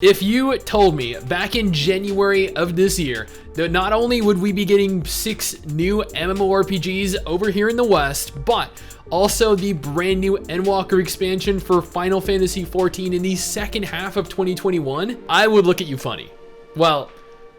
If you told me back in January of this year that not only would we be getting 6 new MMORPGs over here in the West, but also the brand new Endwalker expansion for Final Fantasy XIV in the second half of 2021, I would look at you funny. Well,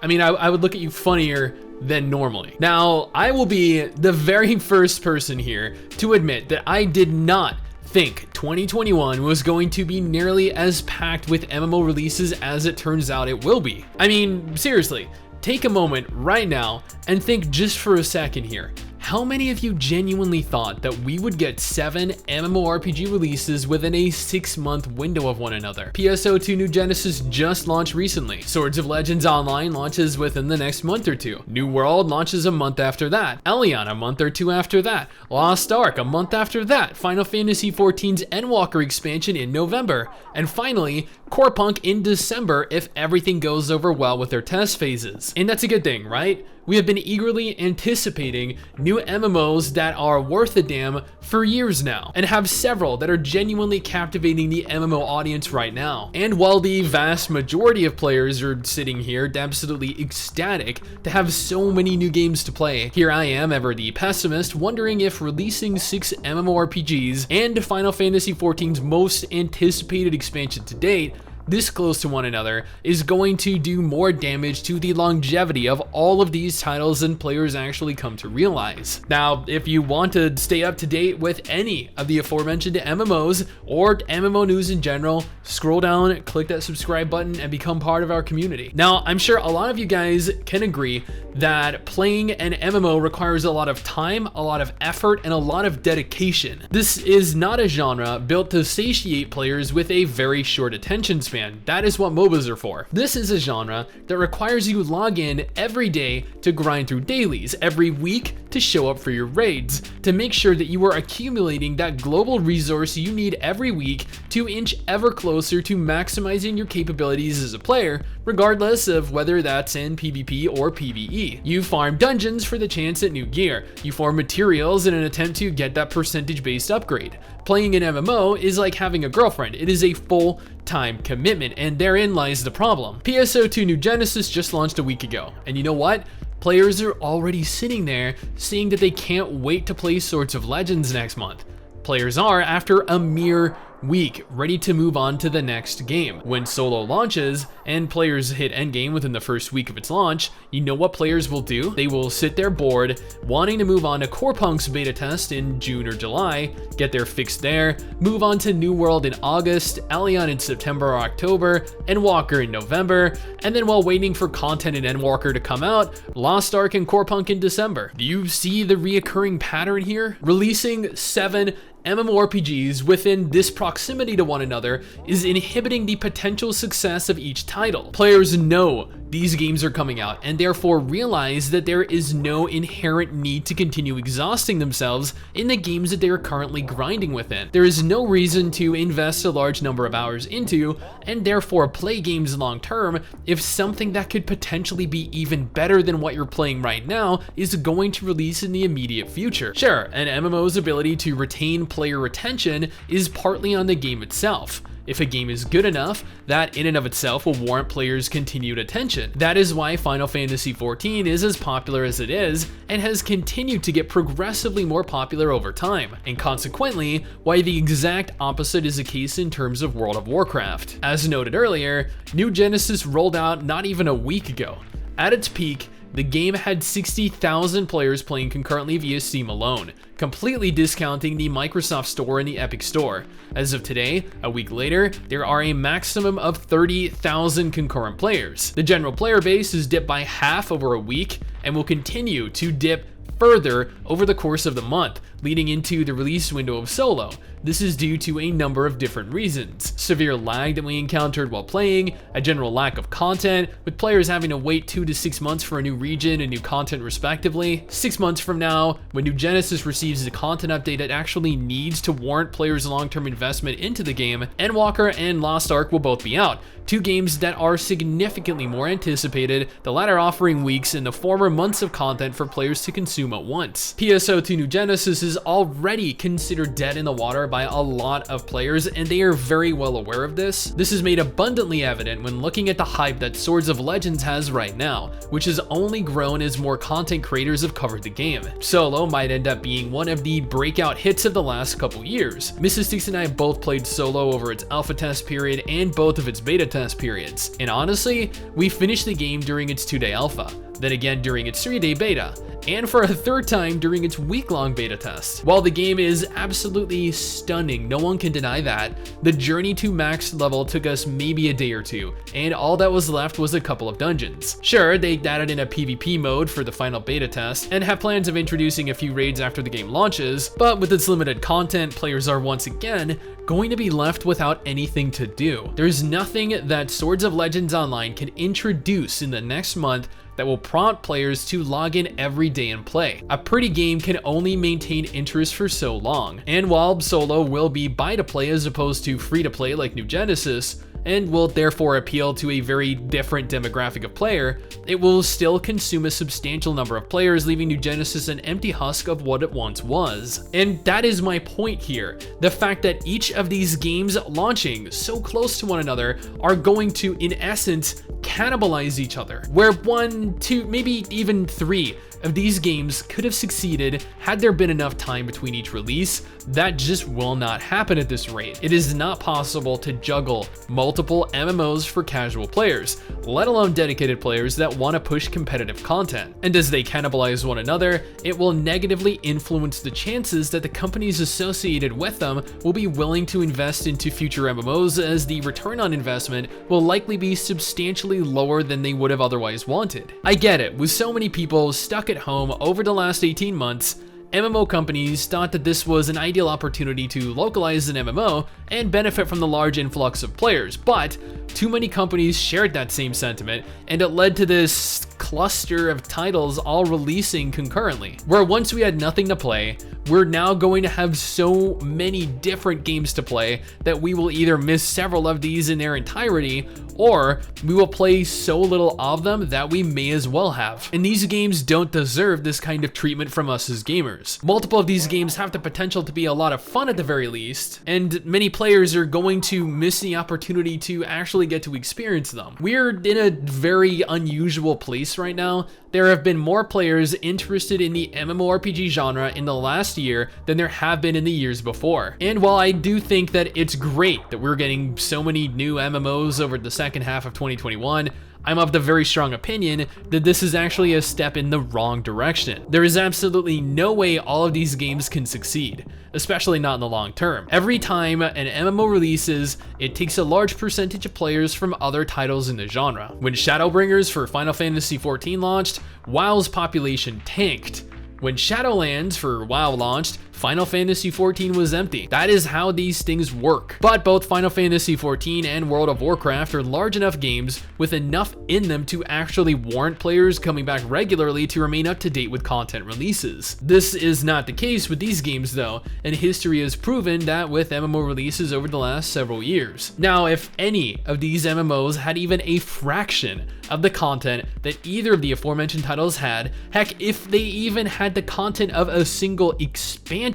I mean, I would look at you funnier than normally. Now, I will be the very first person here to admit that I did not think 2021 was going to be nearly as packed with MMO releases as it turns out it will be. I mean, seriously, take a moment right now and think just for a second here. How many of you genuinely thought that we would get 7 MMORPG releases within a 6-month window of one another? PSO2 New Genesis just launched recently. Swords of Legends Online launches within the next month or two. New World launches a month after that. Elyon a month or two after that. Lost Ark a month after that. Final Fantasy XIV's Endwalker expansion in November. And finally, Corepunk in December if everything goes over well with their test phases. And that's a good thing, right? We have been eagerly anticipating new MMOs that are worth a damn for years now, and have several that are genuinely captivating the MMO audience right now. And while the vast majority of players are sitting here absolutely ecstatic to have so many new games to play, here I am, ever the pessimist, wondering if releasing 6 MMORPGs and Final Fantasy XIV's most anticipated expansion to date, this close to one another, is going to do more damage to the longevity of all of these titles than players actually come to realize. Now, if you want to stay up to date with any of the aforementioned MMOs or MMO news in general, scroll down, click that subscribe button, and become part of our community. Now, I'm sure a lot of you guys can agree that playing an MMO requires a lot of time, a lot of effort, and a lot of dedication. This is not a genre built to satiate players with a very short attention span. That is what MOBAs are for. This is a genre that requires you to log in every day to grind through dailies, every week to show up for your raids, to make sure that you are accumulating that global resource you need every week to inch ever closer to maximizing your capabilities as a player, regardless of whether that's in PvP or PvE. You farm dungeons for the chance at new gear. You farm materials in an attempt to get that percentage-based upgrade. Playing an MMO is like having a girlfriend. It is a full-time commitment, and therein lies the problem. PSO2 New Genesis just launched a week ago, and you know what? Players are already sitting there saying that they can't wait to play Swords of Legends next month. Players are, after a mere week, ready to move on to the next game. When solo launches and players hit endgame within the first week of its launch, you know what players will do? They will sit there bored, wanting to move on to Corepunk's beta test in June or July, get their fix there, move on to New World in August, Elyon in September or October, Endwalker in November, and then while waiting for content in Endwalker to come out, Lost Ark and Corepunk in December. Do you see the reoccurring pattern here? Releasing 7 MMORPGs within this proximity to one another is inhibiting the potential success of each title. Players know these games are coming out and therefore realize that there is no inherent need to continue exhausting themselves in the games that they are currently grinding within. There is no reason to invest a large number of hours into and therefore play games long term if something that could potentially be even better than what you're playing right now is going to release in the immediate future. Sure, an MMO's ability to retain player retention is partly on the game itself. If a game is good enough, that in and of itself will warrant players' continued attention. That is why Final Fantasy XIV is as popular as it is and has continued to get progressively more popular over time, and consequently, why the exact opposite is the case in terms of World of Warcraft. As noted earlier, New Genesis rolled out not even a week ago. At its peak, the game had 60,000 players playing concurrently via Steam alone, completely discounting the Microsoft Store and the Epic Store. As of today, a week later, there are a maximum of 30,000 concurrent players. The general player base is dipped by half over a week and will continue to dip further over the course of the month, leading into the release window of Solo. This is due to a number of different reasons. Severe lag that we encountered while playing, a general lack of content, with players having to wait 2 to 6 months for a new region and new content respectively. 6 months from now, when New Genesis receives the content update it actually needs to warrant players' long-term investment into the game, Endwalker and Lost Ark will both be out. 2 games that are significantly more anticipated, the latter offering weeks and the former months of content for players to consume at once. PSO2 New Genesis is is already considered dead in the water by a lot of players, and they are very well aware of this. This is made abundantly evident when looking at the hype that Swords of Legends has right now, which has only grown as more content creators have covered the game. Solo might end up being one of the breakout hits of the last couple years. Mrs. Sticks and I both played Solo over its alpha test period and both of its beta test periods, and honestly, we finished the game during its 2-day alpha, then again during its 3-day beta, and for a third time during its week-long beta test. While the game is absolutely stunning, no one can deny that, the journey to max level took us maybe a day or two, and all that was left was a couple of dungeons. Sure, they added in a PvP mode for the final beta test, and have plans of introducing a few raids after the game launches, but with its limited content, players are once again going to be left without anything to do. There's nothing that Swords of Legends Online can introduce in the next month that will prompt players to log in every day and play. A pretty game can only maintain interest for so long, and while Solo will be buy to play as opposed to free to play like New Genesis, and will therefore appeal to a very different demographic of player, it will still consume a substantial number of players, leaving New Genesis an empty husk of what it once was. And that is my point here. The fact that each of these games launching so close to one another are going to, in essence, cannibalize each other, where 1, 2, maybe even 3 of these games could have succeeded had there been enough time between each release. That just will not happen at this rate. It is not possible to juggle multiple MMOs for casual players, let alone dedicated players that want to push competitive content. And as they cannibalize one another, it will negatively influence the chances that the companies associated with them will be willing to invest into future MMOs, as the return on investment will likely be substantially lower than they would have otherwise wanted. I get it, with so many people stuck at home over the last 18 months, MMO companies thought that this was an ideal opportunity to localize an MMO and benefit from the large influx of players, but too many companies shared that same sentiment, and it led to this cluster of titles all releasing concurrently, where once we had nothing to play, we're now going to have so many different games to play that we will either miss several of these in their entirety, or we will play so little of them that we may as well have. And these games don't deserve this kind of treatment from us as gamers. Multiple of these games have the potential to be a lot of fun at the very least, and many players are going to miss the opportunity to actually get to experience them. We're in a very unusual place right now. There have been more players interested in the MMORPG genre in the last year than there have been in the years before. And while I do think that it's great that we're getting so many new MMOs over the second half of 2021, I'm of the very strong opinion that this is actually a step in the wrong direction. There is absolutely no way all of these games can succeed, especially not in the long term. Every time an MMO releases, it takes a large percentage of players from other titles in the genre. When Shadowbringers for Final Fantasy XIV launched, WoW's population tanked. When Shadowlands for WoW launched, Final Fantasy XIV was empty. That is how these things work. But both Final Fantasy XIV and World of Warcraft are large enough games with enough in them to actually warrant players coming back regularly to remain up to date with content releases. This is not the case with these games though, and history has proven that with MMO releases over the last several years. Now, if any of these MMOs had even a fraction of the content that either of the aforementioned titles had, heck, if they even had the content of a single expansion,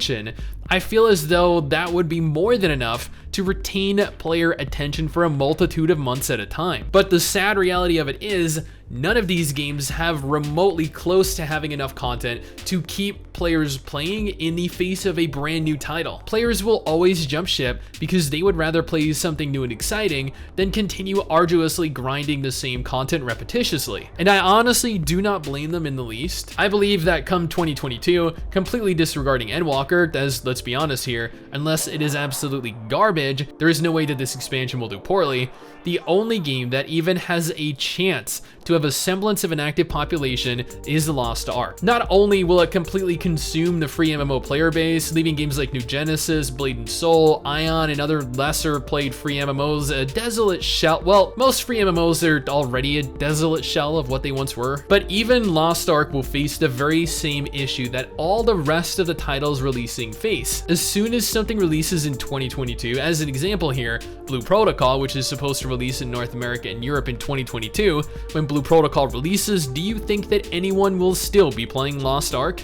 I feel as though that would be more than enough to retain player attention for a multitude of months at a time. But the sad reality of it is, none of these games have remotely close to having enough content to keep players playing in the face of a brand new title. Players will always jump ship because they would rather play something new and exciting than continue arduously grinding the same content repetitiously. And I honestly do not blame them in the least. I believe that come 2022, completely disregarding Endwalker, as let's be honest here, unless it is absolutely garbage, there is no way that this expansion will do poorly. The only game that even has a chance to have a semblance of an active population is The Lost Ark. Not only will it completely consume the free MMO player base, leaving games like New Genesis, Blade and Soul, Elyon, and other lesser played free MMOs a desolate shell. Well, most free MMOs are already a desolate shell of what they once were, but even Lost Ark will face the very same issue that all the rest of the titles releasing face. As soon as something releases in 2022, as an example here, Blue Protocol, which is supposed to release in North America and Europe in 2022, when Blue Protocol releases, do you think that anyone will still be playing Lost Ark?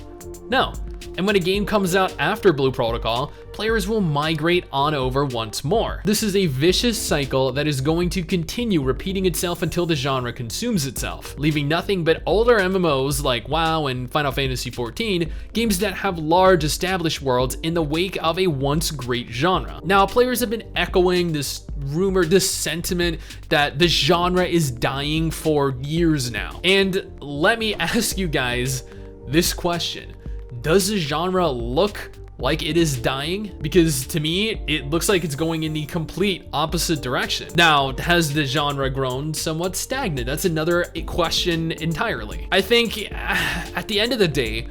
No. and when a game comes out after Blue Protocol, players will migrate on over once more. This is a vicious cycle that is going to continue repeating itself until the genre consumes itself, leaving nothing but older MMOs like WoW and Final Fantasy XIV, games that have large established worlds in the wake of a once great genre. Now, players have been echoing this rumor, this sentiment that the genre is dying for years now. And let me ask you guys this question. Does the genre look like it is dying? Because to me, it looks like it's going in the complete opposite direction. Now, has the genre grown somewhat stagnant? That's another question entirely. I think at the end of the day,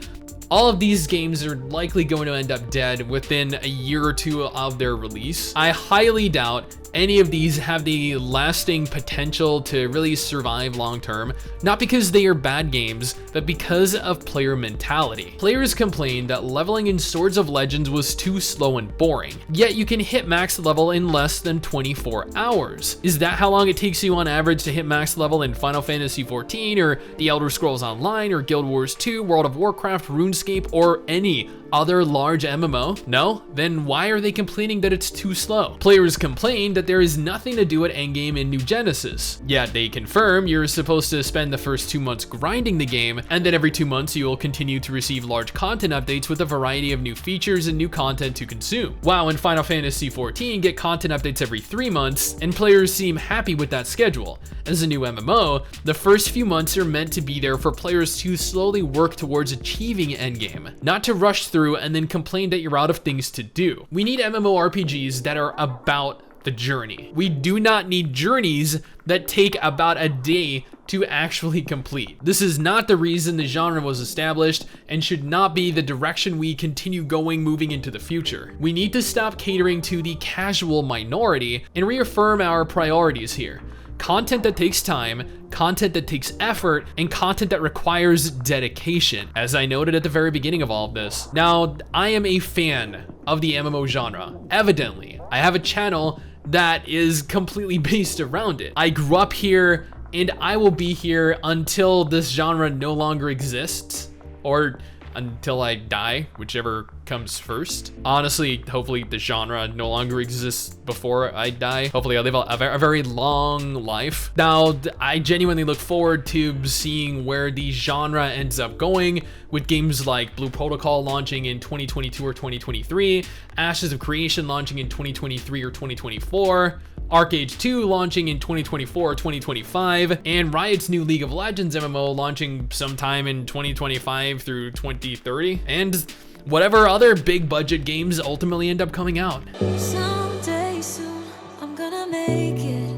all of these games are likely going to end up dead within a year or two of their release. I highly doubt any of these have the lasting potential to really survive long term, not because they are bad games, but because of player mentality. Players complained that leveling in Swords of Legends was too slow and boring, yet you can hit max level in less than 24 hours. Is that how long it takes you on average to hit max level in Final Fantasy XIV or The Elder Scrolls Online or Guild Wars 2, World of Warcraft, RuneScape, or any other large MMO? No? Then why are they complaining that it's too slow? Players complained that there is nothing to do at endgame in New Genesis. Yet they confirm you're supposed to spend the first 2 months grinding the game, and then every 2 months you will continue to receive large content updates with a variety of new features and new content to consume. WoW and Final Fantasy XIV get content updates every 3 months, and players seem happy with that schedule. As a new MMO, the first few months are meant to be there for players to slowly work towards achieving endgame, not to rush through and then complain that you're out of things to do. We need MMORPGs that are about the journey. We do not need journeys that take about a day to actually complete. This is not the reason the genre was established and should not be the direction we continue going moving into the future. We need to stop catering to the casual minority and reaffirm our priorities here. Content that takes time, content that takes effort, and content that requires dedication, as I noted at the very beginning of all of this. Now, I am a fan of the MMO genre. Evidently, I have a channel that is completely based around it. I grew up here, and I will be here until this genre no longer exists, or until I die, whichever comes first. Honestly, hopefully the genre no longer exists before I die. Hopefully I live a very long life. Now, I genuinely look forward to seeing where the genre ends up going, with games like Blue Protocol launching in 2022 or 2023, Ashes of Creation launching in 2023 or 2024, Arcade 2 launching in 2024 or 2025, and Riot's new League of Legends MMO launching sometime in 2025 through 2030, and whatever other big budget games ultimately end up coming out. Someday soon, I'm gonna make it.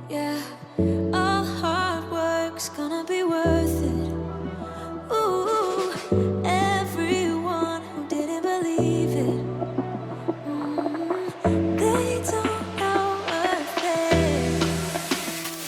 Yeah.